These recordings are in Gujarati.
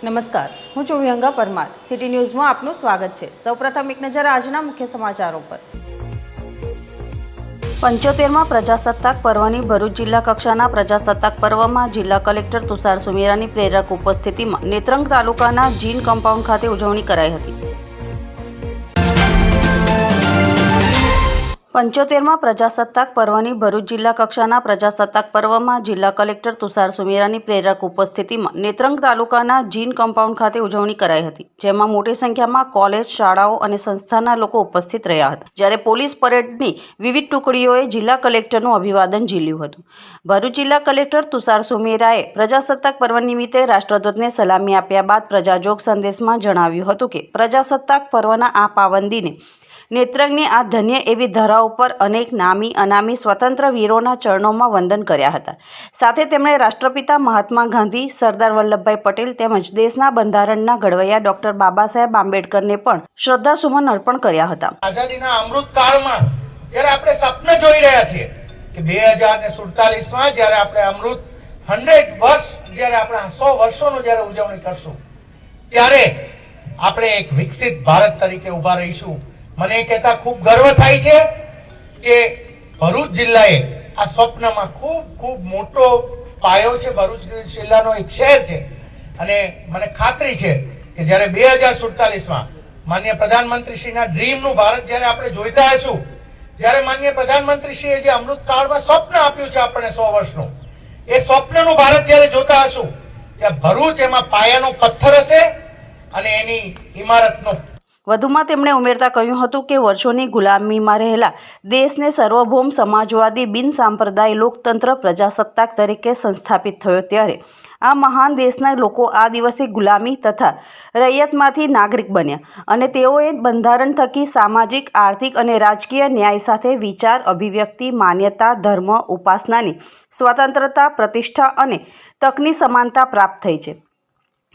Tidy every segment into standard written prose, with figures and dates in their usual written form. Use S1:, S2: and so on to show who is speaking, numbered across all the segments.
S1: નમસ્કાર, હું છું વિહંગા પરમાર. સિટી ન્યૂઝમાં આપનું સ્વાગત છે. સૌપ્રથમ એક નજર આજના મુખ્ય સમાચારો પર. 75માં પ્રજાસત્તાક પર્વની ભરૂચ જિલ્લા કક્ષાના પ્રજાસત્તાક પર્વમાં જિલ્લા કલેક્ટર તુષાર સુમેરાની પ્રેરક ઉપસ્થિતિમાં નેત્રંગ તાલુકાના જીન કમ્પાઉન્ડ ખાતે ઉજવણી કરાઈ હતી. 75માં પ્રજાસત્તાક પર્વની ભરૂચ જિલ્લા કક્ષાના પ્રજાસત્તાક પર્વમાં જિલ્લા કલેક્ટર તુષાર સુમેરાની પ્રેરક ઉપસ્થિતિમાં નેત્રંગ તાલુકાના જીન કમ્પાઉન્ડ ખાતે ઉજવણી કરાઈ હતી, જેમાં મોટી સંખ્યામાં કોલેજ, શાળાઓ અને સંસ્થાના લોકો ઉપસ્થિત રહ્યા હતા. જ્યારે પોલીસ પરેડની વિવિધ ટુકડીઓએ જિલ્લા કલેક્ટરનું અભિવાદન ઝીલ્યું હતું. ભરૂચ જિલ્લા કલેક્ટર તુષાર સુમેરાએ પ્રજાસત્તાક પર્વ નિમિત્તે રાષ્ટ્રધ્વજને સલામી આપ્યા બાદ પ્રજાજોગ સંદેશમાં જણાવ્યું હતું કે પ્રજાસત્તાક પર્વના આ પાવન દિને નેત્રંગની આ ધન્ય એવી ધરા ઉપર અનેક નામી અનામી સ્વતંત્ર વીરોના ચરણોમાં વંદન કર્યા હતા. સાથે તેમણે રાષ્ટ્રપિતા મહાત્મા ગાંધી, સરદાર વલ્લભભાઈ પટેલ તેમજ દેશના બંધારણના ઘડવૈયા ડોક્ટર બાબા સાહેબ આંબેડકરને પણ શ્રદ્ધાસુમન અર્પણ કર્યા હતા.
S2: આઝાદીના અમૃત કાળમાં જ્યારે આપણે સપના જોઈ રહ્યા છીએ કે 2047માં જ્યારે આપણે અમૃત 100 વર્ષ જ્યારે આપણે 100 વર્ષોનો જ્યારે ઉજવણી કરશું ત્યારે આપણે એક વિકસિત ભારત તરીકે ઉભા રહીશું. મને કહેતા ખૂબ ગર્વ થાય છે કે ભરૂચ જિલ્લાએ આ સ્વપ્નમાં ખૂબ મોટો પાયો છે. ભરૂચ જિલ્લાનો એક શહેર છે અને મને ખાતરી છે કે જ્યારે 2047માં માનનીય પ્રધાનમંત્રીશ્રીના ડ્રીમનું ભારત જ્યારે આપણે જોઈતા હશું, જ્યારે માનનીય પ્રધાનમંત્રીશ્રીએ જે અમૃતકાળમાં સ્વપ્ન આપ્યું છે આપણને 100 વર્ષનું, એ સ્વપ્નનું ભારત જ્યારે જોતા હશું ત્યાં ભરૂચ એમાં પાયાનો પથ્થર હશે અને એની ઇમારતનો.
S1: વધુમાં તેમણે ઉમેરતા કહ્યું હતું કે વર્ષોની ગુલામીમાં રહેલા દેશને સાર્વભૌમ સમાજવાદી બિનસાંપ્રદાય લોકતંત્ર પ્રજાસત્તાક તરીકે સંસ્થાપિત થયો, ત્યારે આ મહાન દેશના લોકો આ દિવસે ગુલામી તથા રૈયતમાંથી નાગરિક બન્યા અને તેઓએ બંધારણ થકી સામાજિક, આર્થિક અને રાજકીય ન્યાય સાથે વિચાર, અભિવ્યક્તિ, માન્યતા, ધર્મ, ઉપાસનાની સ્વતંત્રતા, પ્રતિષ્ઠા અને તકની સમાનતા પ્રાપ્ત થઈ છે.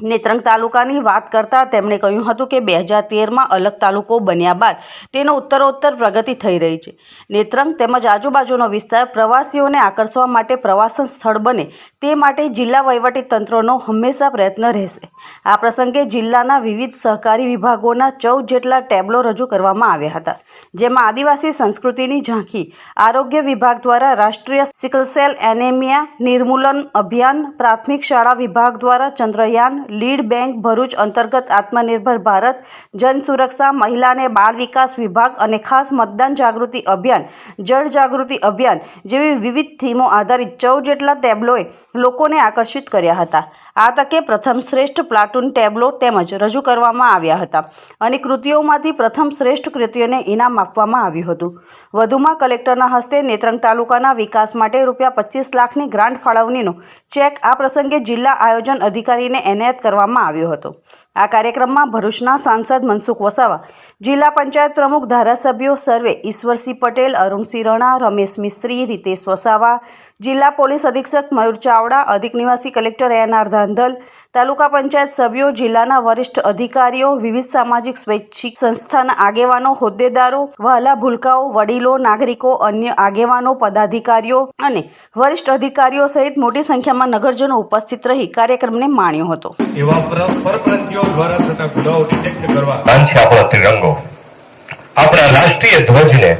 S1: નેત્રંગ તાલુકાની વાત કરતા તેમણે કહ્યું હતું કે 2013માં અલગ તાલુકો બન્યા બાદ તેનો ઉત્તરોત્તર પ્રગતિ થઈ રહી છે. નેત્રંગ તેમજ આજુબાજુનો વિસ્તાર પ્રવાસીઓને આકર્ષવા માટે પ્રવાસન સ્થળ બને તે માટે જિલ્લા વહીવટી તંત્રનો હંમેશા પ્રયત્ન રહેશે. આ પ્રસંગે જિલ્લાના વિવિધ સહકારી વિભાગોના 14 જેટલા ટેબ્લો રજૂ કરવામાં આવ્યા હતા, જેમાં આદિવાસી સંસ્કૃતિની ઝાંખી, આરોગ્ય વિભાગ દ્વારા રાષ્ટ્રીય સિકલસેલ એનેમિયા નિર્મૂલન અભિયાન, પ્રાથમિક શાળા વિભાગ દ્વારા ચંદ્રયાન, લીડ બેંક ભરૂચ અંતર્ગત આત્મનિર્ભર ભારત, જન સુરક્ષા, મહિલા અને બાળ વિકાસ વિભાગ અને ખાસ મતદાન જાગૃતિ અભિયાન, જળ જાગૃતિ અભિયાન જેવી વિવિધ થીમો આધારિત 14 જેટલા ટેબ્લોએ લોકોને આકર્ષિત કર્યા હતા. આ તકે પ્રથમ શ્રેષ્ઠ પ્લાટૂન ટેબ્લો તેમજ રજૂ કરવામાં આવ્યા હતા અને કૃતિઓમાંથી પ્રથમ શ્રેષ્ઠ કૃતિઓને ઇનામ આપવામાં આવ્યું હતું. વધુમાં કલેક્ટરના હસ્તે નેત્રંગ તાલુકાના વિકાસ માટે ₹25 લાખની ગ્રાન્ટ ફાળવણીનો ચેક આ પ્રસંગે જિલ્લા આયોજન અધિકારીને એનાયત કરવામાં આવ્યો હતો. આ કાર્યક્રમમાં ભરૂચના સાંસદ મનસુખ વસાવા, જિલ્લા પંચાયત પ્રમુખ, ધારાસભ્યો સર્વે, ઈશ્વરસિંહ પટેલ, અરુણસિંહ રણા, રમેશ મિસ્ત્રી, રીતેશ વસાવા, જિલ્લા પોલીસ અધિક્ષક મયુર ચાવડા, અધિક નિવાસી કલેક્ટર એન.આર. ધાંધલ, તાલુકા પંચાયત સભ્યો, જિલ્લાના વરિષ્ઠ અધિકારીઓ, વિવિધ સામાજિક સ્વૈચ્છિક સંસ્થાના આગેવાનો, હોદ્દેદારો, વહાલા ભૂલકાઓ, વડીલો, નાગરિકો, અન્ય આગેવાનો, પદાધિકારીઓ અને વરિષ્ઠ અધિકારીઓ સહિત મોટી સંખ્યામાં નગરજનો ઉપસ્થિત રહી કાર્યક્રમને માણ્યો હતો.
S3: એવા પરપ્રાંતિયો દ્વારા થતા ગુનાઓ ડિટેક્ટ કરવા
S4: આપણો તિરંગો, આપણા રાષ્ટ્રીય ધ્વજને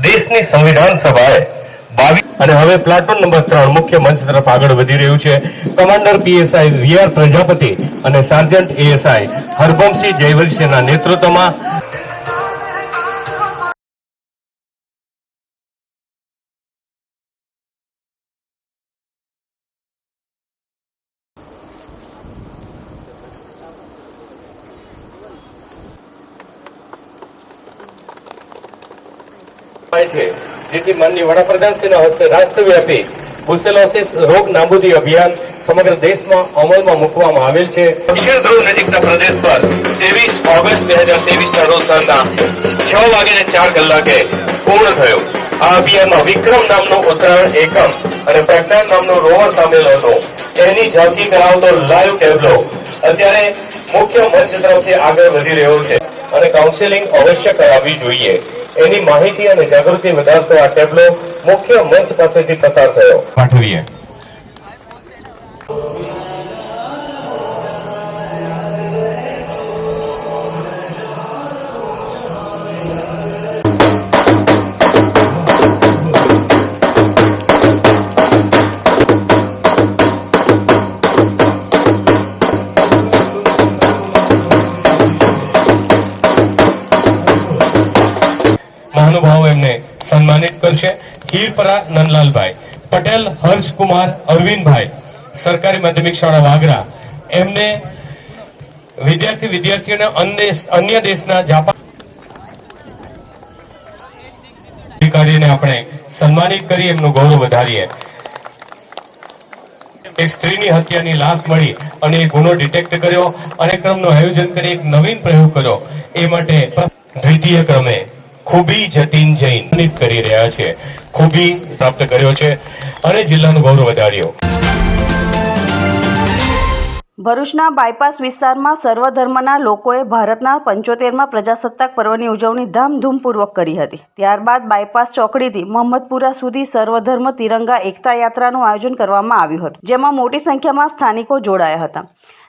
S4: દેશની સંવિધાન સભાએ અને હવે પ્લાટૂન નંબર 3 મુખ્ય મંચ તરફ આગળ વધી રહ્યું છે. કમાન્ડર પીએસઆઈ વીઆર પ્રજાપતિ અને સાર્જન્ટ એએસઆઈ હરબમસિંહ જયવંશીના નેતૃત્વમાં છે, જેથી માનનીય વડાપ્રધાનશ્રીના હસ્તે રાષ્ટ્રવ્યાપી બ્રુસેલોસિસ રોગ નાબૂદી અભિયાન સમગ્ર દેશમાં અમલમાં મૂકવામાં આવેલ છે. દક્ષિણ ધ્રુવ નજીકના પ્રદેશ પર 23 ઓગસ્ટ 2023ના રોજ સાંજના 6:04 પૂર્ણ થયો. આ અભિયાનમાં વિક્રમ નામનો ઉત્તરાયણ એકમ અને પ્રજ્ઞાન નામનો રોવર સામેલ હતો. એની ઝાંખી કરાવતો લાઈવ ટેબ્લો અત્યારે મુખ્ય મંચ તરફથી આગળ વધી રહ્યો છે અને કાઉન્સેલિંગ અવશ્ય કરાવવી જોઈએ. એની માહિતી અને જાગૃતિ વધારતો આ ટેબ્લો મુખ્ય મંચ પાસેથી પસાર થયો. પાઠવીએ છે હીરપરા નંદલાલભાઈ, પટેલ હર્ષકુમાર અરવિંદભાઈ, સરકારી માધ્યમિક શાળા વાગરા. એમને વિદ્યાર્થીઓને અન્ય દેશના જાપાન અધિકારીને આપણે સન્માનિત કરી એમનું ગૌરવ વધારીએ. એક સ્ત્રીની હત્યાની લાશ મળી અને એ ગુનો ડિટેક્ટ કર્યો અને ક્રમનું આયોજન કરી એક નવીન પ્રયોગ કર્યો. એ માટે દ્વિતીય ક્રમે ખૂબી જતીન જૈન કરી રહ્યા છે. ખૂબી પ્રાપ્ત કર્યો છે અને જિલ્લાનું ગૌરવ વધાર્યો.
S1: ભરૂચના બાયપાસ વિસ્તારમાં સર્વધર્મના લોકોએ ભારતના 75મા પ્રજાસત્તાક પર્વની ઉજવણી ધામધૂમપૂર્વક કરી હતી. ત્યારબાદ બાયપાસ ચોકડીથી મોહમ્મદપુરા સુધી સર્વધર્મ તિરંગા એકતા યાત્રાનું આયોજન કરવામાં આવ્યું હતું, જેમાં મોટી સંખ્યામાં સ્થાનિકો જોડાયા હતા.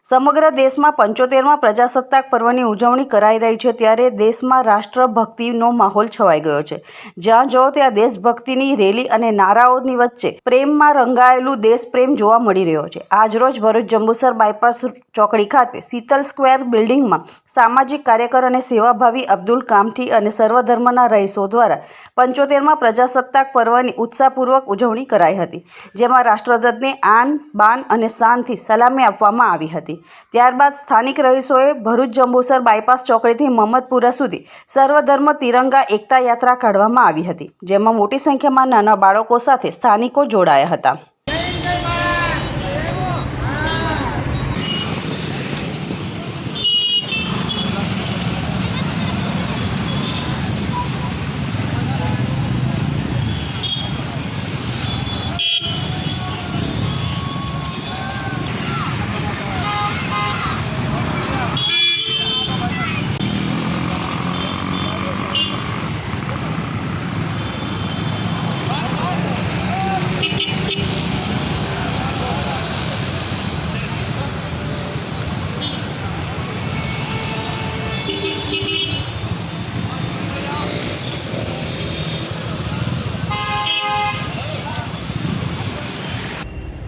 S1: સમગ્ર દેશમાં 75મા પ્રજાસત્તાક પર્વની ઉજવણી કરાઈ રહી છે, ત્યારે દેશમાં રાષ્ટ્રભક્તિનો માહોલ છવાઈ ગયો છે. જ્યાં જો ત્યાં દેશભક્તિની રેલી અને નારાઓની વચ્ચે પ્રેમમાં રંગાયેલું દેશપ્રેમ જોવા મળી રહ્યો છે. આજરોજ ભરૂચ જંબુસર બાયપાસ ચોકડી ખાતે શીતલ સ્ક્વેર બિલ્ડિંગમાં સામાજિક કાર્યકર અને સેવાભાવી અબ્દુલ કામઠી અને સર્વધર્મના રહીશો દ્વારા 75મા પ્રજાસત્તાક પર્વની ઉત્સાહપૂર્વક ઉજવણી કરાઈ હતી, જેમાં રાષ્ટ્રધ્વજને આન બાન અને શાનથી સલામી આપવામાં આવી હતી. ત્યારબાદ સ્થાનિક રહીશોએ ભરૂચ જંબુસર બાયપાસ ચોકડીથી મોહમ્મદપુરા સુધી સર્વધર્મ તિરંગા એકતા યાત્રા કાઢવામાં આવી હતી, જેમાં મોટી સંખ્યામાં નાના બાળકો સાથે સ્થાનિકો જોડાયા હતા.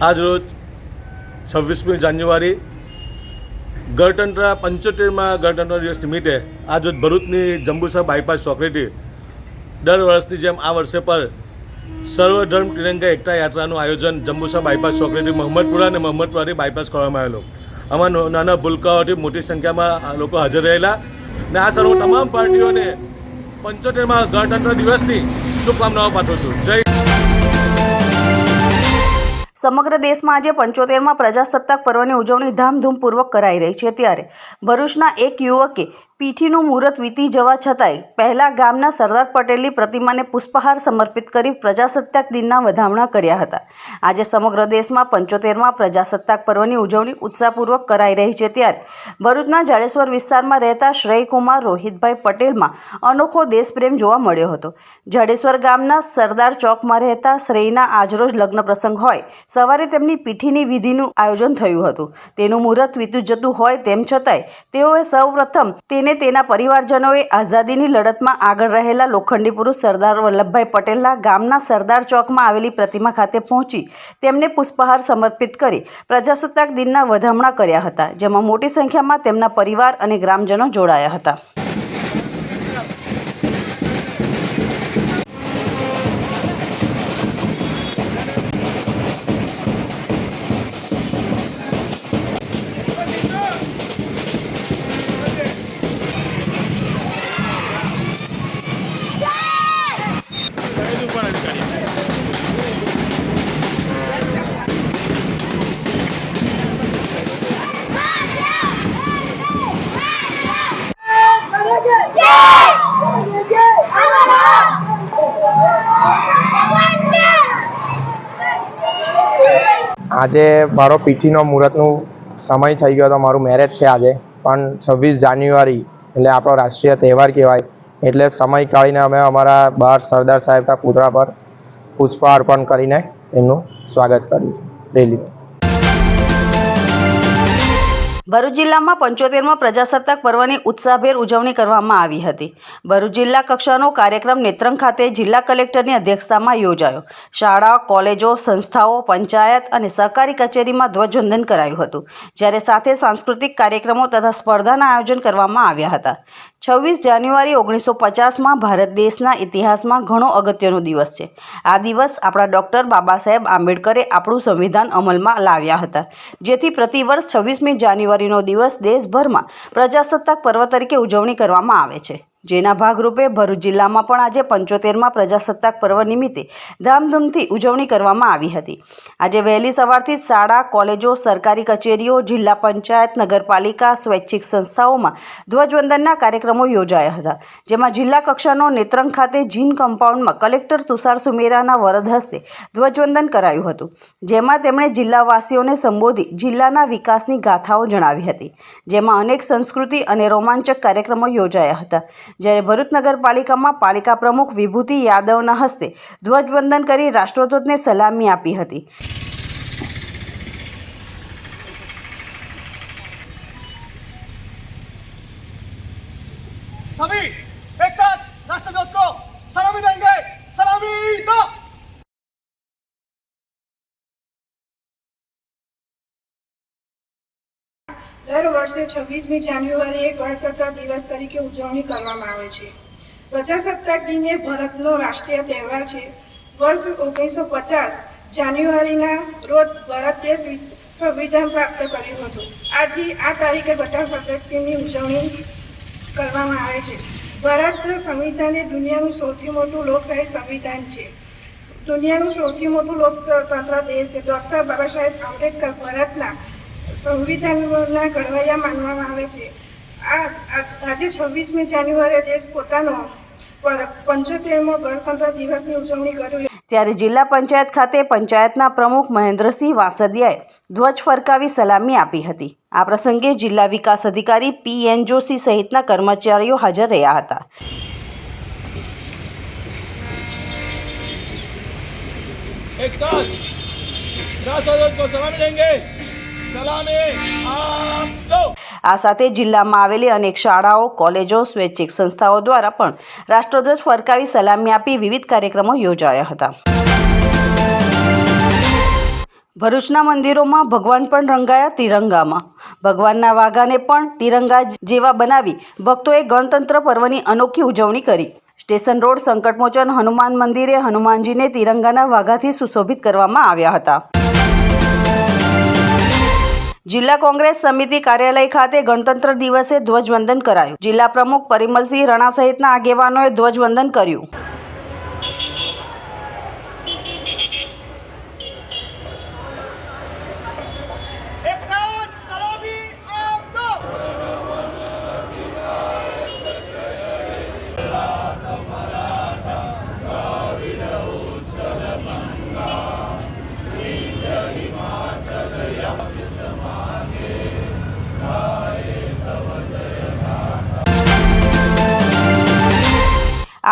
S5: આજ રોજ 26મી જાન્યુઆરી ગણતંત્ર 75માં ગણતંત્ર દિવસ નિમિત્તે આજ રોજ ભરૂચની જંબુસર બાયપાસ ચોકડીથી દર વર્ષની જેમ આ વર્ષે પર સર્વધર્મ તિરંગા એકતા યાત્રાનું આયોજન જંબુસર બાયપાસ ચોકડીથી મોહમ્મદપુરા અને મોહમ્મદપુરાથી બાયપાસ કરવામાં આવેલો. આમાં નાના ભૂલકાઓથી મોટી સંખ્યામાં લોકો હાજર રહેલા અને આ સર્વ તમામ પાર્ટીઓને 75માં ગણતંત્ર દિવસની શુભકામનાઓ પાઠવું છું. જય.
S1: સમગ્ર દેશમાં આજે 75મા પ્રજાસત્તાક પર્વની ઉજવણી ધામધૂમપૂર્વક કરાઈ રહી છે, ત્યારે ભરૂચના એક યુવકે પીઠીનું મુહૂર્ત વીતી જવા છતાંય પહેલા ગામના સરદાર પટેલની પ્રતિમાને પુષ્પહાર સમર્પિત કરી પ્રજાસત્તાક દિનના વધામણા કર્યા હતા. આજે સમગ્ર દેશમાં 75મા પ્રજાસત્તાક પર્વની ઉજવણી ઉત્સાહપૂર્વક કરાઈ રહી છે, ત્યારે ભરૂચના જાડેશ્વર વિસ્તારમાં રહેતા શ્રેયકુમાર રોહિતભાઈ પટેલમાં અનોખો દેશપ્રેમ જોવા મળ્યો હતો. જાડેશ્વર ગામના સરદાર ચોકમાં રહેતા શ્રેયના આજરોજ લગ્ન પ્રસંગ હોય સવારે તેમની પીઠીની વિધિનું આયોજન થયું હતું. તેનું મુહૂર્ત વીતું જતું હોય તેમ છતાંય તેઓએ સૌપ્રથમ તેને તેના પરિવારજનોએ આઝાદીની લડતમાં આગળ રહેલા લોખંડી પુરુષ સરદાર વલ્લભભાઈ પટેલના ગામના સરદાર ચોકમાં આવેલી પ્રતિમા ખાતે પહોંચી તેમને પુષ્પહાર સમર્પિત કરી પ્રજાસત્તાક દિનના વધામણા કર્યા હતા, જેમાં મોટી સંખ્યામાં તેમના પરિવાર અને ગ્રામજનો જોડાયા હતા.
S6: આજે મારો પીઠીનો મુહૂર્તનું સમય થઈ ગયો હતો. મારું મેરેજ છે આજે, પણ 26 જાન્યુઆરી એટલે આપણો રાષ્ટ્રીય તહેવાર કહેવાય, એટલે સમય કાઢીને અમે અમારા બહાર સરદાર સાહેબના પુતળા પર પુષ્પ અર્પણ કરીને એમનું સ્વાગત કર્યું છે રેલી.
S1: ભરૂચ જિલ્લામાં 75મા પ્રજાસત્તાક પર્વની ઉત્સાહભેર ઉજવણી કરવામાં આવી હતી. ભરૂચ જિલ્લા કક્ષાનો કાર્યક્રમ નેત્રંગ ખાતે જિલ્લા કલેક્ટરની અધ્યક્ષતામાં યોજાયો. શાળા, કોલેજો, સંસ્થાઓ, પંચાયત અને સહકારી કચેરીમાં ધ્વજવંદન કરાયું હતું, જ્યારે સાથે સાંસ્કૃતિક કાર્યક્રમો તથા સ્પર્ધાના આયોજન કરવામાં આવ્યા હતા. 26 જાન્યુઆરી 1950માં ભારત દેશના ઇતિહાસમાં ઘણો અગત્યનો દિવસ છે. આ દિવસ આપણા ડૉક્ટર બાબા સાહેબ આંબેડકરે આપણું સંવિધાન અમલમાં લાવ્યા હતા, જેથી પ્રતિવર્ષ 26મી જાન્યુઆરીનો દિવસ દેશભરમાં પ્રજાસત્તાક પર્વ તરીકે ઉજવણી કરવામાં આવે છે. જેના ભાગરૂપે ભરૂચ જિલ્લામાં પણ આજે 75મા પ્રજાસત્તાક પર્વ નિમિત્તે ધામધૂમથી ઉજવણી કરવામાં આવી હતી. આજે વહેલી સવારથી શાળા, કોલેજો, સરકારી કચેરીઓ, જિલ્લા પંચાયત, નગરપાલિકા, સ્વૈચ્છિક સંસ્થાઓમાં ધ્વજવંદનના કાર્યક્રમો યોજાયા હતા, જેમાં જિલ્લા કક્ષાનો નેત્રંગ ખાતે જીન કમ્પાઉન્ડમાં કલેક્ટર તુષાર સુમેરાના વરદ હસ્તે ધ્વજવંદન કરાયું હતું, જેમાં તેમણે જિલ્લાવાસીઓને સંબોધી જિલ્લાના વિકાસની ગાથાઓ જણાવી હતી, જેમાં અનેક સંસ્કૃતિ અને રોમાંચક કાર્યક્રમો યોજાયા હતા. જ્યારે ભરૂચ નગરપાલિકામાં પાલિકા પ્રમુખ વિભૂતિ યાદવના હસ્તે ધ્વજવંદન કરી રાષ્ટ્રધ્વજને સલામી આપી હતી.
S7: सभी एक साथ राष्ट्रध्वज को सलामी देंगे. सलामी दो.
S8: દર વર્ષે 26મી જાન્યુઆરીએ ગણતંત્ર દિવસ તરીકે ઉજવણી કરવામાં આવે છે. પ્રજાસત્તાક દિને ભારતનો રાષ્ટ્રીય તહેવાર છે. વર્ષ 1950 જાન્યુઆરીના રોજ ભારત દેશ સંવિધાન પ્રાપ્ત કર્યું હતું. આથી આ તારીખે પ્રજાસત્તાક દિનની ઉજવણી કરવામાં આવે છે. ભારતનું સંવિધાન એ દુનિયાનું સૌથી મોટું લોકશાહી સંવિધાન છે. દુનિયાનું સૌથી મોટું લોકતંત્ર દેશ છે. ડૉક્ટર બાબા સાહેબ આંબેડકર ભારતના સંવિધાનના ઘડવૈયા માનવામાં આવે છે. આજે 26મી જાન્યુઆરીએ દેશ પોતાનો 75મો ગણતંત્ર દિવસની ઉજવણી કર્યું.
S1: ત્યારે જિલ્લા પંચાયત ખાતે પંચાયતના પ્રમુખ મહેન્દ્રસિંહ વાસદિયાએ ધ્વજ ફરકાવી સલામી આપી હતી. આ પ્રસંગે જિલ્લા વિકાસ અધિકારી P.N. જોશી સહિતના કર્મચારીઓ હાજર રહ્યા હતા.
S5: एक साथ राष्ट्रध्वज को सलामी देंगे. सलामी आप दो.
S1: આ સાથે જિલ્લામાં આવેલી અનેક શાળાઓ, કોલેજો, સ્વૈચ્છિક સંસ્થાઓ દ્વારા પણ રાષ્ટ્રધ્વજ ફરકાવી સલામી આપી વિવિધ કાર્યક્રમો યોજાયા હતા. ભરૂચના મંદિરોમાં ભગવાન પણ રંગાયા તિરંગામાં. ભગવાનના વાઘાને પણ તિરંગા જેવા બનાવી ભક્તોએ ગણતંત્ર પર્વની અનોખી ઉજવણી કરી. સ્ટેશન રોડ સંકટમોચન હનુમાન મંદિરે હનુમાનજીને તિરંગાના વાઘાથી સુશોભિત કરવામાં આવ્યા હતા. જિલ્લા કોંગ્રેસ સમિતિ કાર્યાલય ખાતે ગણતંત્ર દિવસે ધ્વજવંદન કરાયું. જિલ્લા પ્રમુખ પરિમલસિંહ રણા સહિતના આગેવાનોએ ધ્વજવંદન કર્યું.
S7: एक साथ सलामी आप दो.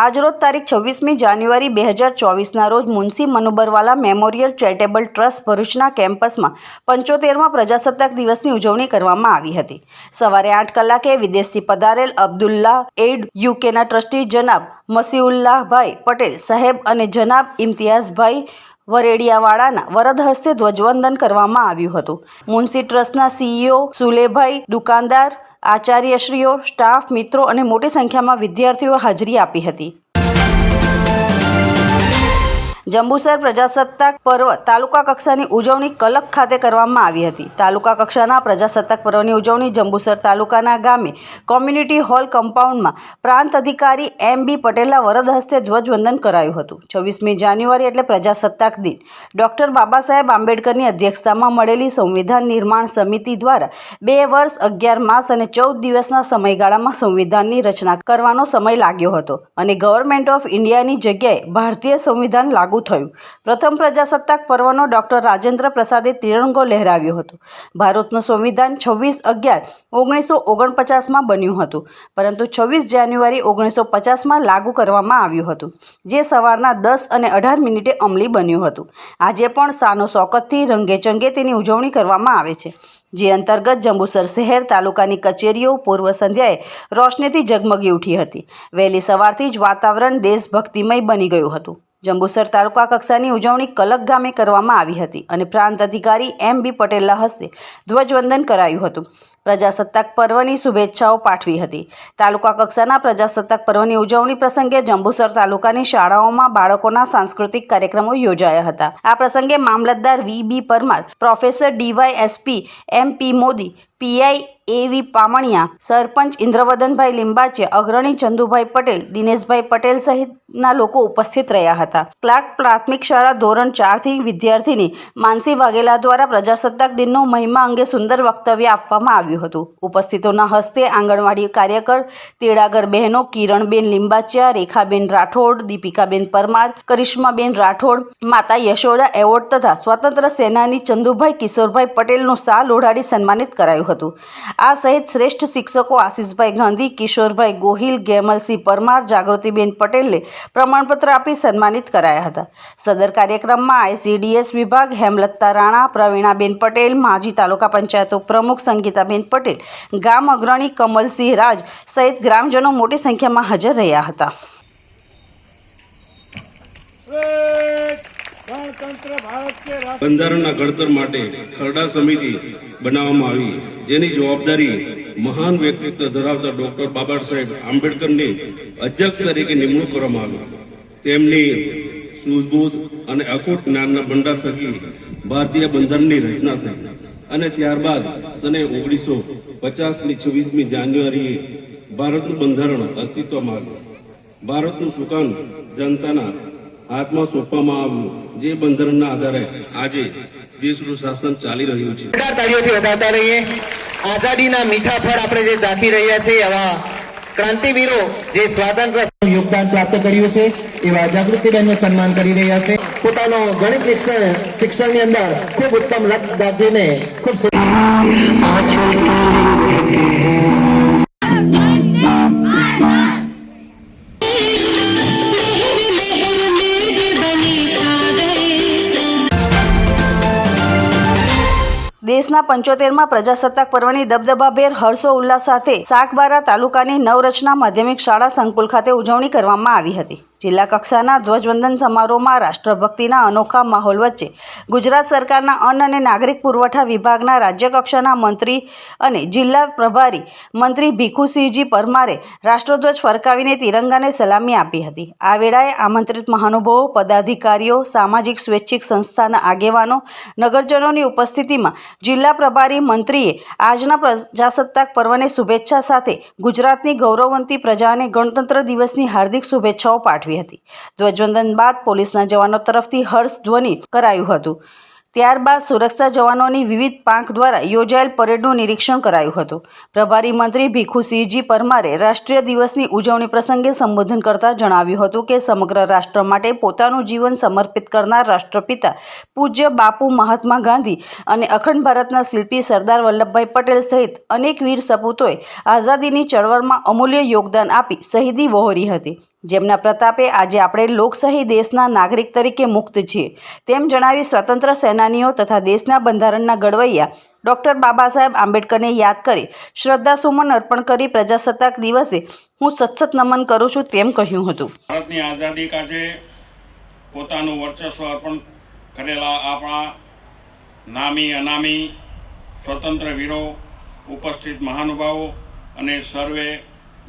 S1: આજરોજ તારીખ 26મી જાન્યુઆરી 2024ના રોજ Munshi Manubarwala memorial charitable trust ભરૂચના કેમ્પસમાં 75મા પ્રજાસત્તાક દિવસની ઉજવણી કરવામાં આવી હતી. સવારે 8 કલાકે વિદેશથી પધારેલ અબ્દુલ્લાહ એઇડ યુકેના ટ્રસ્ટી જનાબ મસીઉલ્લાહભાઈ પટેલ સાહેબ અને જનાબ ઇમ્તિયાઝભાઈ વરેડિયાવાળાના વરદ હસ્તે ધ્વજવંદન કરવામાં આવ્યું હતું. મુનશી ટ્રસ્ટના CEO સુલેભાઈ, દુકાનદાર, આચાર્યશ્રીઓ, સ્ટાફ, મિત્રો અને મોટી સંખ્યામાં વિદ્યાર્થીઓ હાજરી આપી હતી. જંબુસર પ્રજાસત્તાક પર્વ તાલુકા કક્ષાની ઉજવણી કલક ખાતે કરવામાં આવી હતી. તાલુકા કક્ષાના પ્રજાસત્તાક પર્વની ઉજવણી જંબુસર તાલુકાના ગામે કોમ્યુનિટી હોલ કમ્પાઉન્ડમાં પ્રાંત અધિકારી M.B. પટેલના વરદ હસ્તે ધ્વજવંદન કરાયું હતું. 26મી જાન્યુઆરી એટલે પ્રજાસત્તાક દિન ડૉક્ટર બાબા સાહેબ આંબેડકરની અધ્યક્ષતામાં મળેલી સંવિધાન નિર્માણ સમિતિ દ્વારા 2 વર્ષ 11 માસ અને 14 દિવસના સમયગાળામાં સંવિધાનની રચના કરવાનો સમય લાગ્યો હતો અને ગવર્મેન્ટ ઓફ ઇન્ડિયાની જગ્યાએ ભારતીય સંવિધાન લાગુ પૂરું થયું. પ્રથમ પ્રજાસત્તાક પર્વનો ડૉક્ટર રાજેન્દ્ર પ્રસાદે તિરંગો લહેરાવ્યો હતો. ભારતનું સંવિધાન 26/11/1949માં બન્યું હતું, પરંતુ 26 જાન્યુઆરી 1950માં લાગુ કરવામાં આવ્યું હતું, જે સવારના 10 અને 18 મિનિટે અમલી બન્યું હતું. આજે પણ શાનો શોકતથી રંગેચંગે તેની ઉજવણી કરવામાં આવે છે, જે અંતર્ગત જંબુસર શહેર તાલુકાની કચેરીઓ પૂર્વ સંધ્યાએ રોશનીથી ઝગમગી ઉઠી હતી. વહેલી સવારથી જ વાતાવરણ દેશભક્તિમય બની ગયું હતું. જંબુસર તાલુકા કક્ષાની ઉજવણી કલક ગામે કરવામાં આવી હતી અને પ્રાંત અધિકારી M.B. પટેલના હસ્તે ધ્વજવંદન કરાયું હતું. પ્રજાસત્તાક પર્વની શુભેચ્છાઓ પાઠવી હતી. તાલુકા કક્ષાના પ્રજાસત્તાક પર્વની ઉજવણી પ્રસંગે જંબુસર તાલુકાની શાળાઓમાં બાળકોના સાંસ્કૃતિક કાર્યક્રમો યોજાયા હતા. આ પ્રસંગે મામલતદાર V.B. Parmar, professor DYSP M.P. Modi, PI A.V. પામણિયા, સરપંચ ઇન્દ્રવદનભાઈ લિંબાચિયા, અગ્રણી ચંદુભાઈ પટેલ, દિનેશભાઈ પટેલ સહિતના લોકો ઉપસ્થિત રહ્યા હતા. ક્લાર્ક પ્રાથમિક શાળા ધોરણ 4થી વિદ્યાર્થીની માનસી વાઘેલા દ્વારા પ્રજાસત્તાક દિનનો મહિમા અંગે સુંદર વક્તવ્ય આપવામાં આવ્યું હતું. ઉપસ્થિતોના હસ્તે આંગણવાડી કાર્યકર, તેડાગર બહેનો કિરણબેન લિંબાચિયા, રેખાબેન રાઠોડ, દીપિકાબેન પરમાર, કરિશ્માબેન રાઠોડ, માતા યશોદા એવોર્ડ તથા સ્વાતંત્ર્ય સેનાની ચંદુભાઈ કિશોરભાઈ પટેલનું શાલ ઓઢાડી સન્માનિત કરાયું હતું. આ સહિત શ્રેષ્ઠ શિક્ષકો આશીષભાઈ ગાંધી, કિશોરભાઈ ગોહિલ, ગેમલસિંહ પરમાર, જાગૃતિબેન પટેલને પ્રમાણપત્ર આપી સન્માનિત કરાયા હતા. સદર કાર્યક્રમમાં ICDS વિભાગ હેમલતા રાણા, પ્રવીણાબેન પટેલ, માજી તાલુકા પંચાયત પ્રમુખ સંગીતાબેન પટેલ, ગામ અગ્રણી કમલસિંહ રાજ સહિત ગ્રામજનો મોટી સંખ્યામાં હાજર રહ્યા હતા.
S9: બંધારણના ઘડતર માટે ખરડા સમિતિ બનાવવામાં આવી, જેની જવાબદારી મહાન વ્યક્તિત્વ ધરાવતા ડોક્ટર બાબા સાહેબ આંબેડકરની અધ્યક્ષ તરીકે નિમણૂક કરવામાં આવી. તેમની સૂઝબૂઝ અને અખૂટ જ્ઞાનના ભંડાર થકી ભારતીય બંધારણની રચના થઈ અને ત્યારબાદ સને 1950ની 26મી જાન્યુઆરીએ ભારતનું બંધારણ અસ્તિત્વમાં આવ્યું. ભારતનું સુકાન જનતાના હાથમાં સોંપવામાં આવ્યું, જે બંધારણના આધારે આજે દેશનું શાસન ચાલી રહ્યું છે.
S10: તાળીઓથી વધારતા રહીએ. આઝાદીના મીઠા ફળ આપણે જે ચાખી રહ્યા છીએ, આવા ક્રાંતિવીરો જે સ્વાતંત્ર્ય યોગદાન પ્રાપ્ત કર્યું છે, એવા જાગૃતિબેનનું સન્માન કરી રહ્યા છે. પોતાનો ગણિત શિક્ષણની અંદર ખૂબ ઉત્તમ લક્ષ્ય દાખવીને ખૂબ
S1: દેશના 75માં પ્રજાસત્તાક પર્વની દબદબાભેર હર્ષો ઉલ્લાસ સાથે સાગબારા તાલુકાની નવરચના માધ્યમિક શાળા સંકુલ ખાતે ઉજવણી કરવામાં આવી હતી. જિલ્લા કક્ષાના ધ્વજવંદન સમારોહમાં રાષ્ટ્રભક્તિના અનોખા માહોલ વચ્ચે ગુજરાત સરકારના અન્ન અને નાગરિક પુરવઠા વિભાગના રાજ્ય કક્ષાના મંત્રી અને જિલ્લા પ્રભારી મંત્રી ભીખુસિંહજી પરમારે રાષ્ટ્રધ્વજ ફરકાવીને તિરંગાને સલામી આપી હતી. આ વેળાએ આમંત્રિત મહાનુભાવો, પદાધિકારીઓ, સામાજિક સ્વૈચ્છિક સંસ્થાના આગેવાનો, નગરજનોની ઉપસ્થિતિમાં જિલ્લા પ્રભારી મંત્રીએ આજના પ્રજાસત્તાક પર્વને શુભેચ્છા સાથે ગુજરાતની ગૌરવવંતી પ્રજાને ગણતંત્ર દિવસની હાર્દિક શુભેચ્છાઓ પાઠવી હતી. ધ્વજવંદન બાદ પોલીસના જવાનો તરફથી હર્ષ ધ્વનિ કરાયું હતું. ત્યારબાદ સુરક્ષા જવાનોની વિવિધ પાંખ દ્વારા યોજાયેલ પરેડનું નિરીક્ષણ કરાયું હતું. પ્રભારી મંત્રી ભીખુસિંહજી પરમારે રાષ્ટ્રીય દિવસની ઉજવણી પ્રસંગે સંબોધન કરતા જણાવ્યું હતું કે સમગ્ર રાષ્ટ્ર માટે પોતાનું જીવન સમર્પિત કરનાર રાષ્ટ્રપિતા પૂજ્ય બાપુ મહાત્મા ગાંધી અને અખંડ ભારતના શિલ્પી સરદાર વલ્લભભાઈ પટેલ સહિત અનેક વીર સપૂતોએ આઝાદીની ચળવળમાં અમૂલ્ય યોગદાન આપી શહીદી વહોરી હતી, જેમના પ્રતાપે આજે આપણે લોકશાહી દેશના નાગરિક તરીકે મુક્ત છીએ, તેમ જણાવી સ્વતંત્ર સેનાનીઓ તથા દેશના બંધારણના ઘડવૈયા ડૉક્ટર બાબા સાહેબ આંબેડકરને યાદ કરી શ્રદ્ધાસુમન અર્પણ કરી પ્રજાસત્તાક દિવસે હું સતત નમન કરું છું, તેમ કહ્યું હતું.
S11: ભારતની આઝાદી કાજે પોતાનું વર્ચસ્વ અર્પણ કરેલા આપણા નામી અનામી સ્વતંત્ર વીરો, ઉપસ્થિત મહાનુભાવો અને સર્વે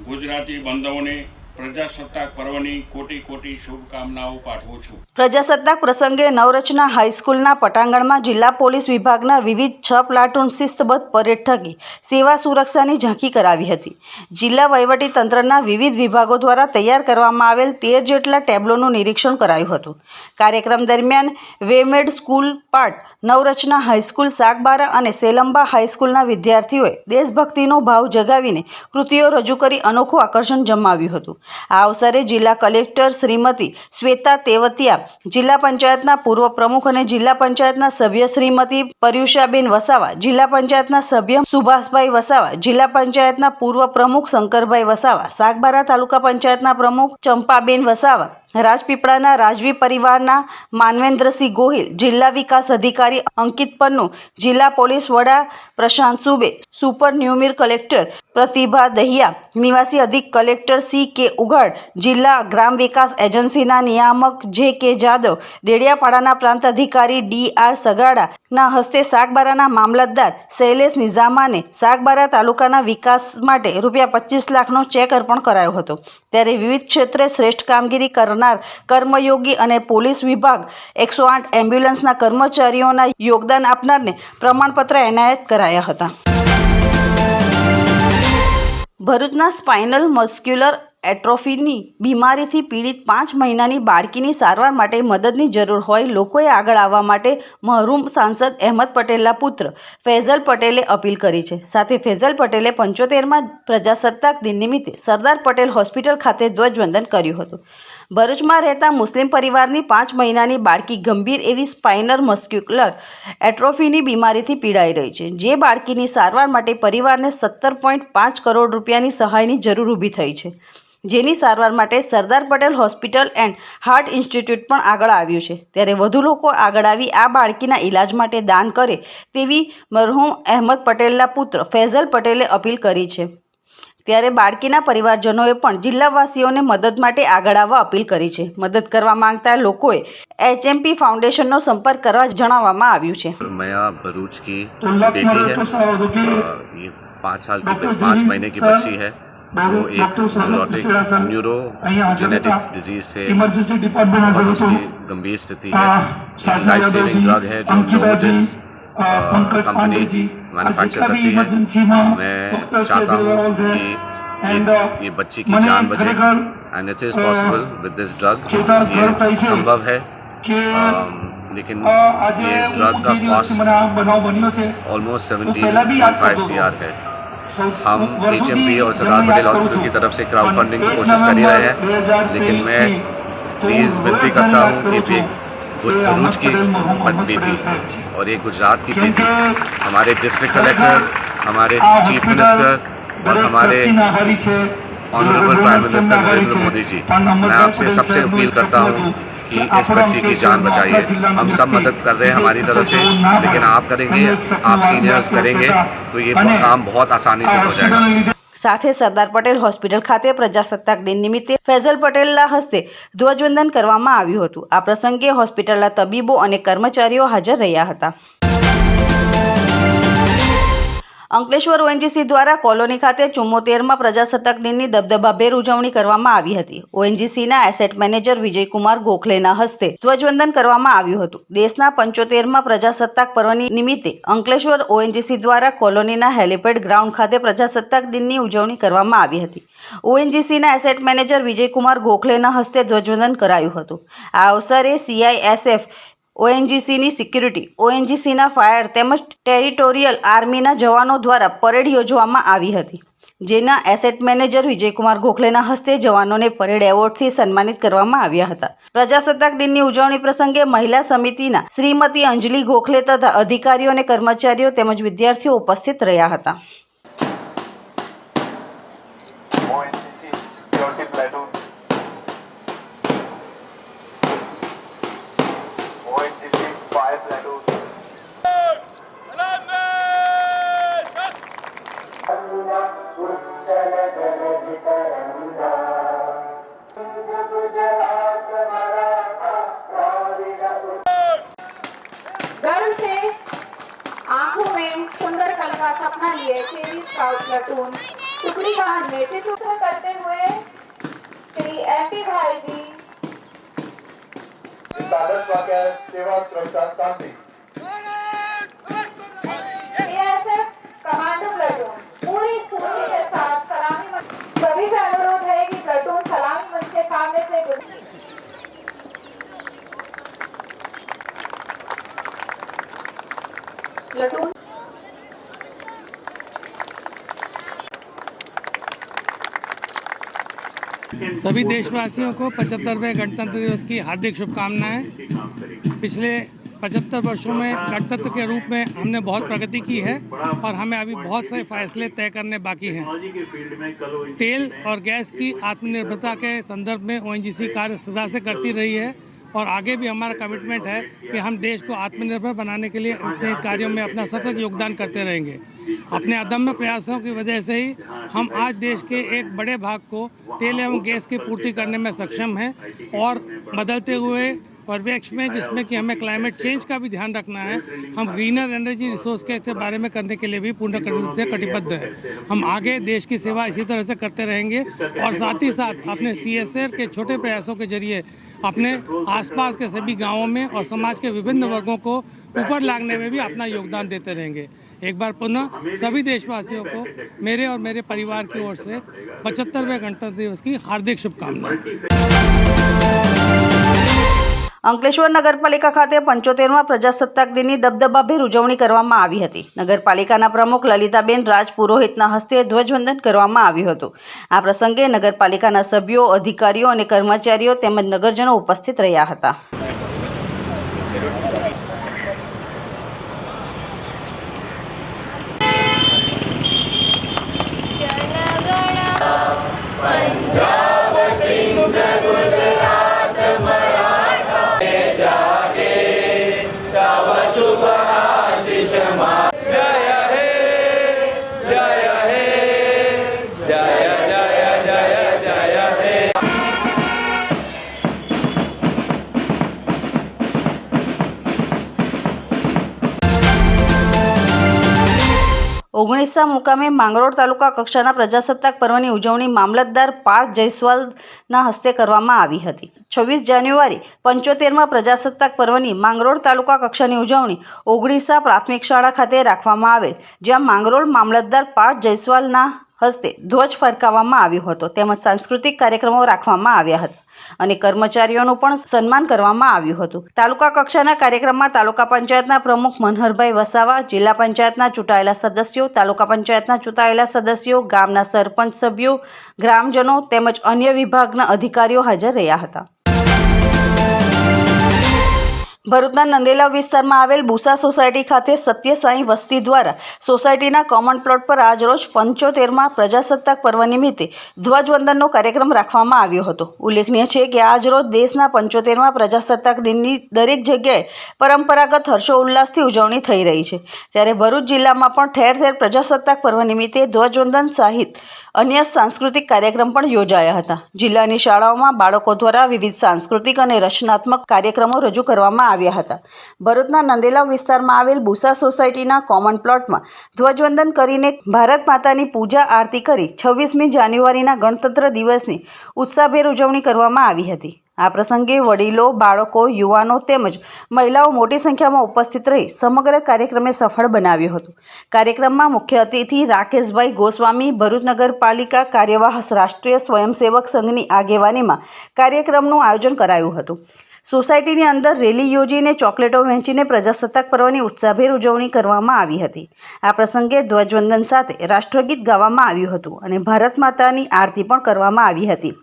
S11: ગુજરાતી બંધુઓને પ્રજાસત્તાક પર્વની કોટી કોટી શુભકામનાઓ પાઠવું છું.
S1: પ્રજાસત્તાક પ્રસંગે નવરચના હાઈસ્કૂલના પટાંગણમાં જિલ્લા પોલીસ વિભાગના વિવિધ 6 પ્લાટૂન શિસ્તબદ્ધ પરેડ થકી સેવા સુરક્ષાની ઝાંખી કરાવી હતી. જિલ્લા વહીવટી તંત્રના વિવિધ વિભાગો દ્વારા તૈયાર કરવામાં આવેલ 13 જેટલા ટેબ્લોનું નિરીક્ષણ કરાયું હતું. કાર્યક્રમ દરમિયાન વેમેડ સ્કૂલ પાર્ટ, નવરચના હાઈસ્કૂલ સાગબારા અને સેલંબા હાઈસ્કૂલના વિદ્યાર્થીઓએ દેશભક્તિનો ભાવ જગાવીને કૃતિઓ રજૂ કરી અનોખું આકર્ષણ જમાવ્યું હતું. આ અવસરે જિલ્લા કલેક્ટર શ્રીમતી શ્વેતા તેવતિયા, જિલ્લા પંચાયતના પૂર્વ પ્રમુખ અને જિલ્લા પંચાયતના સભ્ય શ્રીમતી પર્યુષાબેન વસાવા, જિલ્લા પંચાયતના સભ્ય સુભાષભાઈ વસાવા, જિલ્લા પંચાયતના પૂર્વ પ્રમુખ શંકરભાઈ વસાવા, સાગબારા તાલુકા પંચાયતના પ્રમુખ ચંપાબેન વસાવા, રાજપીપળાના રાજવી પરિવારના માનવેન્દ્રસિંહ ગોહિલ, જિલ્લા વિકાસ અધિકારી અંકિત પન્નુ, જિલ્લા પોલીસ વડા પ્રશાંત સુબે, સુપર ન્યુમિર કલેક્ટર પ્રતિભા દહિયા, નિવાસી અધિક કલેક્ટર C.K. ઉઘાડ, જિલ્લા ગ્રામ વિકાસ એજન્સીના નિયામક J.K. જાદવ, દેડિયાપાડાના પ્રાંત અધિકારી D.R. સગાડાના હસ્તે સાગબારાના મામલતદાર શૈલેષ નિઝામાને સાગબારા તાલુકાના વિકાસ માટે ₹25 લાખનો ચેક અર્પણ કરાયો હતો. ત્યારે વિવિધ ક્ષેત્રે શ્રેષ્ઠ કામગીરી કરનાર કર્મયોગી અને પોલીસ વિભાગ 108 એમ્બ્યુલન્સના કર્મચારીઓના યોગદાન આપનારને પ્રમાણપત્ર એનાયત કરાયા હતા. ભરૂચના સ્પાઇનલ મસ્ક્યુલર એટ્રોફીની બીમારીથી પીડિત 5 મહિનાની બાળકીની સારવાર માટે મદદની જરૂર હોય લોકોએ આગળ આવવા માટે મહરૂમ સાંસદ અહેમદ પટેલના પુત્ર ફૈઝલ પટેલે અપીલ કરી છે. સાથે ફૈઝલ પટેલે 75મા પ્રજાસત્તાક દિન નિમિત્તે સરદાર પટેલ હોસ્પિટલ ખાતે ધ્વજવંદન કર્યું હતું. ભરૂચમાં રહેતા મુસ્લિમ પરિવારની 5 મહિનાની બાળકી ગંભીર એવી સ્પાઇનલ મસ્ક્યુલર એટ્રોફીની બીમારીથી પીડાઈ રહી છે. જે બાળકીની સારવાર માટે પરિવારને 17.5 કરોડ રૂપિયાની સહાયની જરૂર ઊભી થઈ છે. જેની સારવાર માટે Sardar Patel hospital and heart institute પણ આગળ આવ્યું છે. ત્યારે વધુ લોકો આગળ આવી આ બાળકીના ઇલાજ માટે દાન કરે તેવી મરહૂમ અહેમદ પટેલના પુત્ર ફૈઝલ પટેલે અપીલ કરી છે. ત્યારે બાળકીના પરિવારજનોએ પણ જિલ્લાવાસીઓને મદદ માટે આગળ આવવા અપીલ કરી છે. મદદ કરવા માંગતા લોકોએ HMP ફાઉન્डेशन નો સંપર્ક કરવા જણાવવામાં આવ્યું છે.
S12: मया भरूच की बेटी है, ये 5 साल की 5 महीने की बच्ची है जो एक न्यूरो जेनेटिक डिजीज से बहुत उसकी गंभीर स्थिति है. एक लाइफ सेविंग ड्रग है जो नोवोजिस कंपनी मैन्युफैक्चर करती है. मैं चाहता हूँ कि ये बच्ची की जान बचे and it is possible with this drug. ये संभव है, लेकिन ये ड्रग का कॉस्ट ऑलमोस्ट 17.5 CR है. हम HMP और सरदार पटेल हॉस्पिटल की तरफ से क्राउड फंडिंग की कोशिश कर ही रहे हैं, लेकिन मैं प्लीज़ विनती करता हूँ कि भरूच की बेटी और ये गुजरात की बेटी, हमारे डिस्ट्रिक्ट कलेक्टर, हमारे चीफ मिनिस्टर और हमारे honourable prime minister Narendra Modi ji, मैं आपसे सबसे अपील करता हूँ कि इस बच्ची की जान बचाइए. हम सब मदद कर रहे हैं हमारी तरफ से, लेकिन आप करेंगे, आप सीनियर्स करेंगे तो ये काम बहुत आसानी से हो जाएगा.
S1: સાથે સરદાર પટેલ હોસ્પિટલ ખાતે પ્રજાસત્તાક દિન નિમિત્તે ફૈઝલ પટેલના હસ્તે ધ્વજવંદન કરવામાં આવ્યું હતું. આ પ્રસંગે હોસ્પિટલના તબીબો અને કર્મચારીઓ હાજર રહ્યા હતા. અંકલેશ્વર ONGC દ્વારા કોલોની ખાતે 74મા પ્રજાસત્તાક દિનની દબદબાભેર ઉજવણી કરવામાં આવી હતી. ONGCના એસેટ મેનેજર વિજયકુમાર ગોખલેના હસ્તે ધ્વજવંદન કરવામાં આવ્યું હતું. દેશના 75મા પ્રજાસત્તાક પર્વની નિમિત્તે અંકલેશ્વર ONGC દ્વારા કોલોનીના હેલિપેડ ગ્રાઉન્ડ ખાતે પ્રજાસત્તાક દિનની ઉજવણી કરવામાં આવી હતી. ONGCના એસેટ મેનેજર વિજયકુમાર ગોખલેના હસ્તે ધ્વજવંદન કરાયું હતું. આ અવસરે CISF, ONGCની સિક્યુરિટી, ONGCના ફાયર તેમજ ટેરિટોરિયલ આર્મીના જવાનો દ્વારા પરેડ યોજવામાં આવી હતી. જેના એસેટ મેનેજર વિજયકુમાર ગોખલેના હસ્તે જવાનોને પરેડ એવોર્ડથી સન્માનિત કરવામાં આવ્યા હતા. પ્રજાસત્તાક દિનની ઉજવણી પ્રસંગે મહિલા સમિતિના શ્રીમતી અંજલિ ગોખલે તથા અધિકારીઓ અને કર્મચારીઓ તેમજ વિદ્યાર્થીઓ ઉપસ્થિત રહ્યા હતા.
S13: गर्व से आंखों में सुंदर कल का सपना लिए केवी स्काउट प्लाटून टुकड़ी का नेतृत्व करते हुए श्री MP भाई जी
S7: सेवा सुरक्षा शांति
S13: CISF कमांडो प्लाटून पूरी स्फूर्ति के साथ सलामी सभी से अनुरोध है कि प्लाटून सलामी मंच के सामने से गुजरे. प्लाटून
S14: सभी देशवासियों को 75वें गणतंत्र दिवस की हार्दिक शुभकामनाएं। पिछले 75 वर्षों में गणतंत्र के रूप में हमने बहुत प्रगति की है और हमें अभी बहुत से फैसले तय करने बाकी हैं। तेल और गैस की आत्मनिर्भरता के संदर्भ में ओएनजीसी कार्य सदा से करती रही है और आगे भी हमारा कमिटमेंट है कि हम देश को आत्मनिर्भर बनाने के लिए अपने कार्यों में अपना सतत योगदान करते रहेंगे। अपने अदम्य प्रयासों की वजह से ही हम आज देश के एक बड़े भाग को तेल एवं गैस की पूर्ति करने में सक्षम हैं और बदलते हुए परिप्रेक्ष्य में, जिसमें कि हमें क्लाइमेट चेंज का भी ध्यान रखना है, हम ग्रीनर एनर्जी रिसोर्स के बारे में करने के लिए भी पूर्ण रूप से कटिबद्ध है। हम आगे देश की सेवा इसी तरह से करते रहेंगे और साथ ही साथ अपने CSR के छोटे प्रयासों के जरिए अपने आसपास के सभी गांवों में और समाज के विभिन्न वर्गों को ऊपर लाने में भी अपना योगदान देते रहेंगे। एक बार पुनः सभी देशवासियों को मेरे और मेरे परिवार की ओर से 75वें गणतंत्र दिवस की हार्दिक शुभकामनाएं।
S1: અંકલેશ્વર નગરપાલિકા ખાતે 75મા પ્રજાસત્તાક દિનની દબદબાભેર ઉજવણી કરવામાં આવી હતી. નગરપાલિકાના પ્રમુખ લલિતાબેન રાજપુરોહિતના હસ્તે ધ્વજવંદન કરવામાં આવ્યું હતું. આ પ્રસંગે નગરપાલિકાના સભ્યો, અધિકારીઓ અને કર્મચારીઓ તેમજ નગરજનો ઉપસ્થિત રહ્યા હતા. ઓગણીસા મુકામે માંગરોળ તાલુકા કક્ષાના પ્રજાસત્તાક પર્વની ઉજવણી મામલતદાર પાર્થ જયસ્વાલના હસ્તે કરવામાં આવી હતી. 26 જાન્યુઆરી 75મા પ્રજાસત્તાક પર્વની માંગરોળ તાલુકા કક્ષાની ઉજવણી ઓગણીસા પ્રાથમિક શાળા ખાતે રાખવામાં આવેલ, જ્યાં માંગરોળ મામલતદાર પાર્થ જયસ્વાલના હસ્તે ધ્વજ ફરકાવવામાં આવ્યો હતો તેમજ સાંસ્કૃતિક કાર્યક્રમો રાખવામાં આવ્યા હતા અને કર્મચારીઓનું પણ સન્માન કરવામાં આવ્યું હતું. તાલુકા કક્ષાના કાર્યક્રમમાં તાલુકા પંચાયતના પ્રમુખ મનહરભાઈ વસાવા, જિલ્લા પંચાયતના ચૂંટાયેલા સદસ્યો, તાલુકા પંચાયતના ચૂંટાયેલા સદસ્યો, ગામના સરપંચ સભ્યો, ગ્રામજનો તેમજ અન્ય વિભાગના અધિકારીઓ હાજર રહ્યા હતા. ભરૂચના નંદેલા વિસ્તારમાં આવેલ બુસા સોસાયટી ખાતે સત્યસાઈ વસ્તી દ્વારા સોસાયટીના કોમન પ્લોટ પર આજરોજ 75મા પ્રજાસત્તાક પર્વ નિમિત્તે ધ્વજવંદનનો કાર્યક્રમ રાખવામાં આવ્યો હતો. ઉલ્લેખનીય છે કે આજરોજ દેશના 75મા પ્રજાસત્તાક દિનની દરેક જગ્યાએ પરંપરાગત હર્ષોલ્લાસથી ઉજવણી થઈ રહી છે, ત્યારે ભરૂચ જિલ્લામાં પણ ઠેર ઠેર પ્રજાસત્તાક પર્વ નિમિત્તે ધ્વજવંદન સહિત અન્ય સાંસ્કૃતિક કાર્યક્રમ પણ યોજાયા હતા. જિલ્લાની શાળાઓમાં બાળકો દ્વારા વિવિધ સાંસ્કૃતિક અને રચનાત્મક કાર્યક્રમો રજૂ કરવામાં આવ્યા હતા. ભરૂચના નંદેલા વિસ્તારમાં આવેલ બુસા સોસાયટીના કોમન પ્લોટમાં ધ્વજવંદન કરીને ભારત માતાની પૂજા આરતી કરી 26મી જાન્યુઆરીના ગણતંત્ર દિવસની ઉત્સાહભેર ઉજવણી કરવામાં આવી હતી. આ પ્રસંગે વડીલો, બાળકો, યુવાનો તેમજ મહિલાઓ મોટી સંખ્યામાં ઉપસ્થિત રહી સમગ્ર કાર્યક્રમને સફળ બનાવ્યો હતો. કાર્યક્રમમાં મુખ્ય અતિથિ રાકેશભાઈ ગોસ્વામી, ભરૂચ નગરપાલિકા કાર્યવાહ રાષ્ટ્રીય સ્વયંસેવક સંઘની આગેવાનીમાં કાર્યક્રમનું આયોજન કરાયું હતું. સોસાયટીની અંદર રેલી યોજીને ચોકલેટો વહેંચીને પ્રજાસત્તાક પર્વની ઉત્સાહભેર ઉજવણી કરવામાં આવી હતી. આ પ્રસંગે ધ્વજવંદન સાથે રાષ્ટ્રગીત ગાવામાં આવ્યું હતું અને ભારત માતાની આરતી પણ કરવામાં આવી હતી.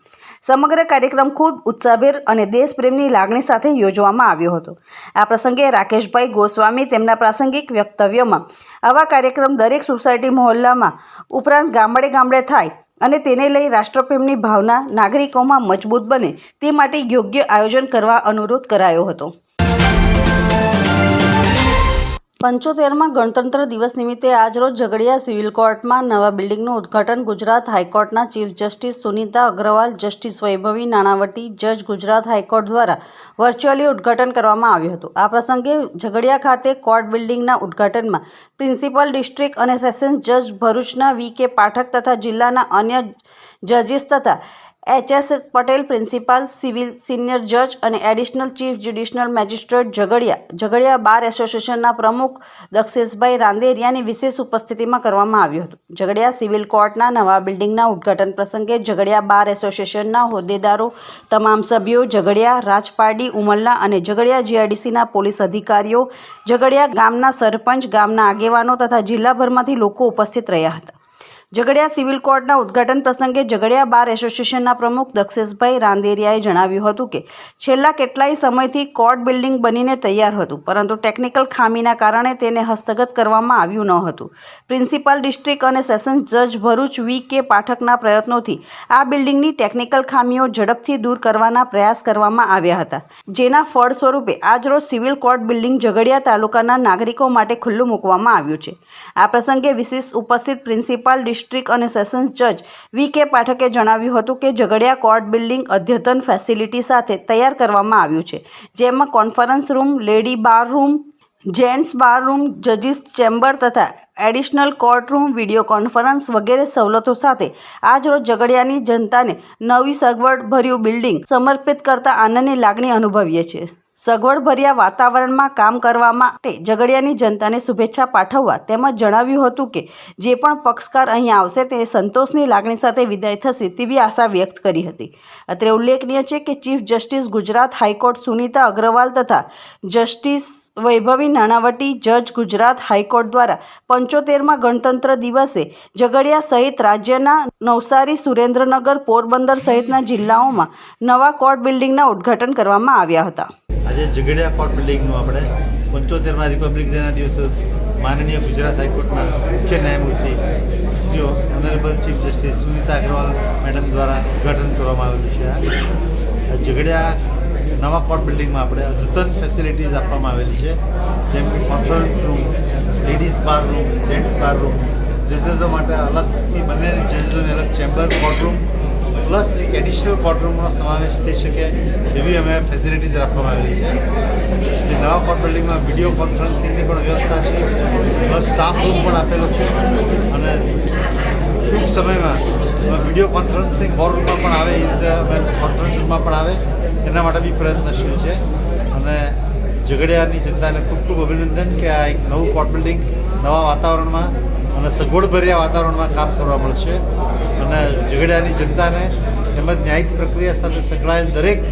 S1: સમગ્ર કાર્યક્રમ ખૂબ ઉત્સાહભેર અને દેશપ્રેમની લાગણી સાથે યોજવામાં આવ્યો હતો. આ પ્રસંગે રાકેશભાઈ ગોસ્વામી તેમના પ્રાસંગિક વક્તવ્યમાં આવા કાર્યક્રમ દરેક સોસાયટી મહોલ્લામાં ઉપરાંત ગામડે ગામડે થાય અને તેને લઈ રાષ્ટ્રપ્રેમની ભાવના નાગરિકોમાં મજબૂત બને તે માટે યોગ્ય આયોજન કરવા અનુરોધ કરાયો હતો. 75મા ગણતંત્ર દિવસ નિમિત્તે આજરોજ ઝઘડિયા સિવિલ કોર્ટમાં નવા બિલ્ડિંગનું ઉદ્ઘાટન ગુજરાત હાઈકોર્ટના chief justice Sunita Agrawal, justice Vaibhavi Nanavati, જજ ગુજરાત હાઈકોર્ટ દ્વારા વર્ચ્યુઅલી ઉદ્ઘાટન કરવામાં આવ્યું હતું. આ પ્રસંગે ઝઘડિયા ખાતે કોર્ટ બિલ્ડિંગના ઉદ્ઘાટનમાં પ્રિન્સિપલ ડિસ્ટ્રિક્ટ અને સેશન્સ જજ ભરૂચના V.K. પાઠક તથા જિલ્લાના અન્ય જજીસ તથા H.S. Patel principal, civil senior જજ અને additional chief judicial magistrate Jhagadia bar એસોસિએશનના પ્રમુખ દક્ષેશભાઈ રાંદેરિયાની વિશેષ ઉપસ્થિતિમાં કરવામાં આવ્યું હતું. ઝઘડિયા સિવિલ કોર્ટના નવા બિલ્ડિંગના ઉદ્ઘાટન પ્રસંગે ઝઘડિયા બાર એસોસિએશનના હોદ્દેદારો, તમામ સભ્યો, ઝઘડિયા, રાજપારડી, ઉમરલા અને ઝઘડિયા GIDCના પોલીસ અધિકારીઓ, ઝઘડિયા ગામના સરપંચ, ગામના આગેવાનો તથા જિલ્લાભરમાંથી લોકો ઉપસ્થિત રહ્યા હતા. ઝઘડિયા સિવિલ કોર્ટના ઉદ્ઘાટન પ્રસંગે ઝઘડિયા બાર એસોસિએશનના પ્રમુખ દક્ષેશભાઈ રાંદેરિયાએ જણાવ્યું હતું કે છેલ્લા કેટલાય સમયથી કોર્ટ બિલ્ડિંગ બનીને તૈયાર હતું, પરંતુ ટેકનિકલ ખામીના કારણે તેને હસ્તગત કરવામાં આવ્યું ન હતું. પ્રિન્સિપાલ ડિસ્ટ્રિક્ટ અને સેશન્સ જજ ભરૂચ V.K. પાઠકના પ્રયત્નોથી આ બિલ્ડિંગની ટેકનિકલ ખામીઓ ઝડપથી દૂર કરવાના પ્રયાસ કરવામાં આવ્યા હતા, જેના ફળ સ્વરૂપે આજરોજ સિવિલ કોર્ટ બિલ્ડિંગ ઝઘડિયા તાલુકાના નાગરિકો માટે ખુલ્લું મૂકવામાં આવ્યું છે. આ પ્રસંગે વિશેષ ઉપસ્થિત પ્રિન્સિપાલ ડિસ્ટ્રિક્ટ અને સેશન્સ જજ V.K. પાઠકે જણાવ્યું હતું કે ઝઘડિયા કોર્ટ બિલ્ડિંગ અદ્યતન ફેસિલિટી સાથે તૈયાર કરવામાં આવ્યું છે, જેમાં કોન્ફરન્સ રૂમ, લેડી બાર રૂમ, જેન્ટ્સ બાર રૂમ, જજીસ ચેમ્બર તથા additional court room, video conference વગેરે સવલતો સાથે આજરોજ ઝઘડિયાની જનતાને નવી સગવડભર્યું બિલ્ડિંગ સમર્પિત કરતા આનંદની લાગણી અનુભવીએ છીએ. સગવડભર્યા વાતાવરણમાં કામ કરવા માટે ઝઘડિયાની જનતાને શુભેચ્છા પાઠવવા તેમજ જણાવ્યું હતું કે જે પણ પક્ષકાર અહીં આવશે તે સંતોષની લાગણી સાથે વિદાય થશે તેવી આશા વ્યક્ત કરી હતી. અત્રે ઉલ્લેખનીય છે કે chief justice Gujarat high court Sunita Agrawal તથા જસ્ટિસ વૈભવી નાણાવટી જજ ગુજરાત હાઈકોર્ટ દ્વારા 75મા ગણતંત્ર દિવસે ઝઘડિયા સહિત રાજ્યના નવસારી, સુરેન્દ્રનગર, પોરબંદર સહિતના જિલ્લાઓમાં નવા કોર્ટ બિલ્ડિંગના ઉદ્ઘાટન કરવામાં આવ્યા હતા.
S15: આજે ઝઘડિયા કોર્ટ બિલ્ડિંગનું આપણે 75મા રિપબ્લિક ડેના દિવસે માનનીય ગુજરાત હાઈકોર્ટના મુખ્ય ન્યાયમૂર્તિ Shri honourable chief justice Sunita Agrawal madam દ્વારા ઉદ્ઘાટન કરવામાં આવેલું છે. ઝઘડિયા નવા કોર્ટ બિલ્ડિંગમાં આપણે અદ્યતન ફેસિલિટીઝ આપવામાં આવેલી છે, જેમ કે કોન્ફરન્સ રૂમ, લેડીઝ બાર રૂમ, જેન્ટ્સ બાર રૂમ, જજીસો માટે અલગથી બંને જજીસોને અલગ ચેમ્બર, કોર્ટ રૂમ પ્લસ એક એડિશનલ કોર્ટ રૂમનો સમાવેશ થઈ શકે એવી અમે ફેસિલિટીઝ રાખવામાં આવેલી છે. જે નવા કોર્ટ બિલ્ડિંગમાં વિડીયો કોન્ફરન્સિંગની પણ વ્યવસ્થા છે, પ્લસ સ્ટાફ રૂમ પણ આપેલો છે અને ટૂંક સમયમાં વિડીયો કોન્ફરન્સિંગ કોર્ટ રૂમમાં પણ આવે એ રીતે અમે કોન્ફરન્સ રૂમમાં પણ આવે એના માટે બી પ્રયત્નશીલ છે. અને ઝઘડિયાની જનતાને ખૂબ ખૂબ અભિનંદન કે આ એક નવું કોર્ટ બિલ્ડિંગ નવા વાતાવરણમાં અને સગવડભર્યા વાતાવરણમાં કામ કરવા મળશે અને ઝઘડિયાની જનતાને તેમજ ન્યાયિક પ્રક્રિયા સાથે સંકળાયેલ દરેક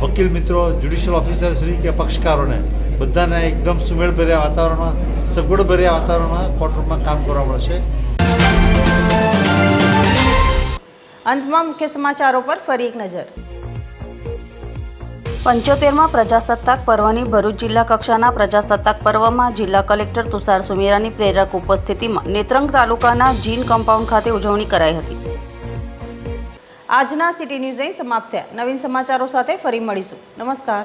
S15: વકીલ મિત્રો, જ્યુડિશિયલ ઓફિસર શ્રી કે પક્ષકારોને બધાને એકદમ સુમેળભર્યા વાતાવરણમાં, સગવડભર્યા વાતાવરણમાં કોર્ટરૂમમાં કામ કરવા મળશે.
S1: અંતમાં મુખ્ય સમાચારો પર ફરી એક નજર. 75મા પ્રજાસત્તાક પર્વની ભરૂચ જિલ્લા કક્ષાના પ્રજાસત્તાક પર્વમાં જિલ્લા કલેક્ટર તુષાર સુમેરાની પ્રેરક ઉપસ્થિતિમાં નેત્રંગ તાલુકાના જીન કમ્પાઉન્ડ ખાતે ઉજવણી કરાઈ હતી. આજના સિટી ન્યૂઝ અહીં સમાપ્ત થયા. નવીન સમાચારો સાથે ફરી મળીશું. નમસ્કાર.